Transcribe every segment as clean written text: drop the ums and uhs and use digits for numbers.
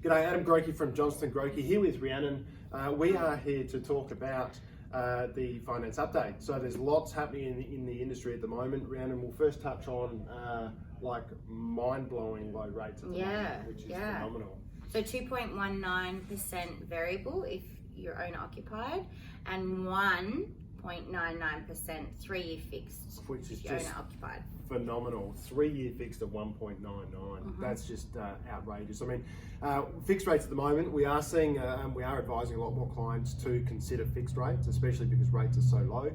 G'day, Adam Grocke from Johnston Grocke here with Rhiannon. We are here to talk about the finance update. So there's lots happening in the industry at the moment. Rhiannon, we'll first touch on like mind-blowing low rates at the moment, which is phenomenal. So 2.19% variable if you're owner occupied, and 1.99% 3-year fixed, which is if just owner occupied. Phenomenal. 3-year fixed at 1.99. That's just outrageous. I mean, fixed rates at the moment, we are seeing and we are advising a lot more clients to consider fixed rates, especially because rates are so low.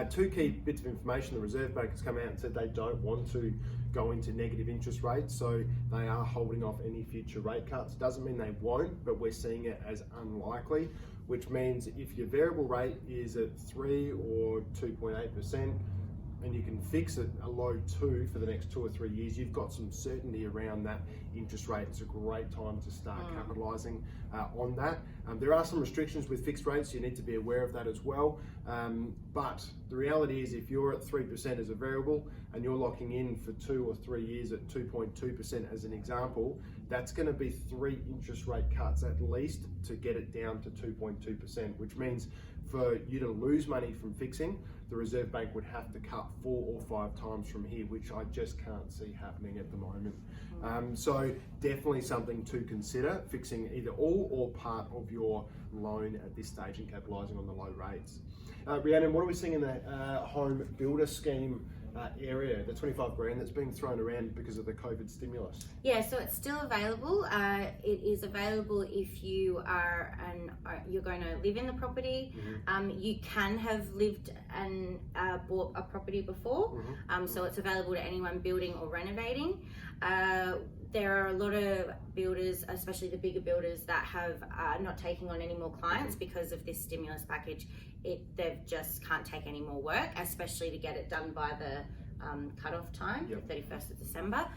Two key bits of information: the Reserve Bank has come out and said they don't want to go into negative interest rates, so they are holding off any future rate cuts. Doesn't mean they won't, but we're seeing it as unlikely, which means if your variable rate is at 3 or 2.8%, and you can fix it a low 2 for the next 2 or 3 years, you've got some certainty around that interest rate. It's a great time to start capitalising on that. There are some restrictions with fixed rates, so you need to be aware of that as well. But the reality is, if you're at 3% as a variable and you're locking in for 2 or 3 years at 2.2% as an example, that's going to be 3 interest rate cuts at least to get it down to 2.2%, which means for you to lose money from fixing, the Reserve Bank would have to cut 4 or 5 times from here, which I just can't see happening at the moment. So definitely something to consider, fixing either all or part of your loan at this stage and capitalising on the low rates. Rhiannon, what are we seeing in the home builder scheme area, the 25 grand that's being thrown around because of the COVID stimulus? Yeah, so it's still available. It is available if you are you're going to live in the property. You can have lived and bought a property before, so it's available to anyone building or renovating. There are a lot of builders, especially the bigger builders, that have not taking on any more clients because of this stimulus package. They just can't take any more work, especially to get it done by the cut-off time, the 31st of December.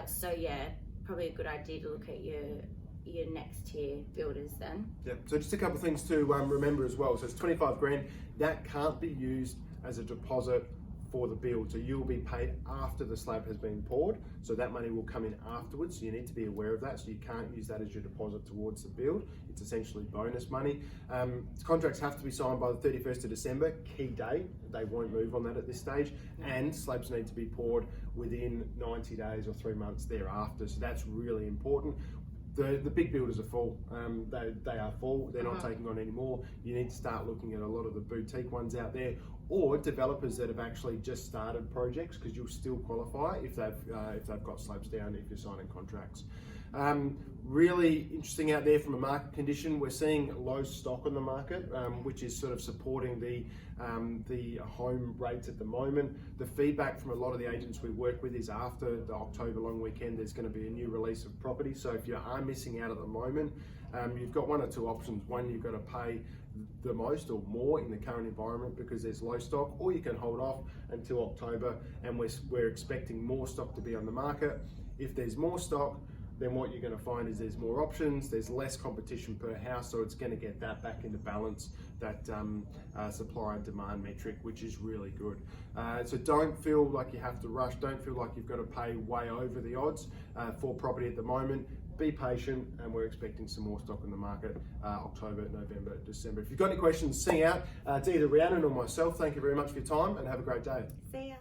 So yeah, probably a good idea to look at your next tier builders then. Yeah, so just a couple of things to remember as well. So it's 25 grand, that can't be used as a deposit for the build. So you will be paid after the slab has been poured. So that money will come in afterwards. So you need to be aware of that. So you can't use that as your deposit towards the build. It's essentially bonus money. Contracts have to be signed by the 31st of December, key date. They won't move on that at this stage. And slabs need to be poured within 90 days or 3 months thereafter. So that's really important. The big builders are full. They are full. They're not taking on any more. You need to start looking at a lot of the boutique ones out there, or developers that have actually just started projects, because you'll still qualify if they've got slabs down if you're signing contracts. Really interesting out there from a market condition. We're seeing low stock on the market, which is sort of supporting the home rates at the moment. The feedback from a lot of the agents we work with is after the October long weekend, there's going to be a new release of property. So if you are missing out at the moment, you've got 1 or 2 options. One, you've got to pay the most or more in the current environment because there's low stock, or you can hold off until October, and we're expecting more stock to be on the market. If there's more stock, then what you're going to find is there's more options, there's less competition per house, so it's going to get that back into balance, that supply and demand metric, which is really good. So don't feel like you have to rush, don't feel like you've got to pay way over the odds for property at the moment. Be patient, and we're expecting some more stock in the market October, November, December. If you've got any questions, sing out to either Rhiannon or myself. Thank you very much for your time, and have a great day. See ya.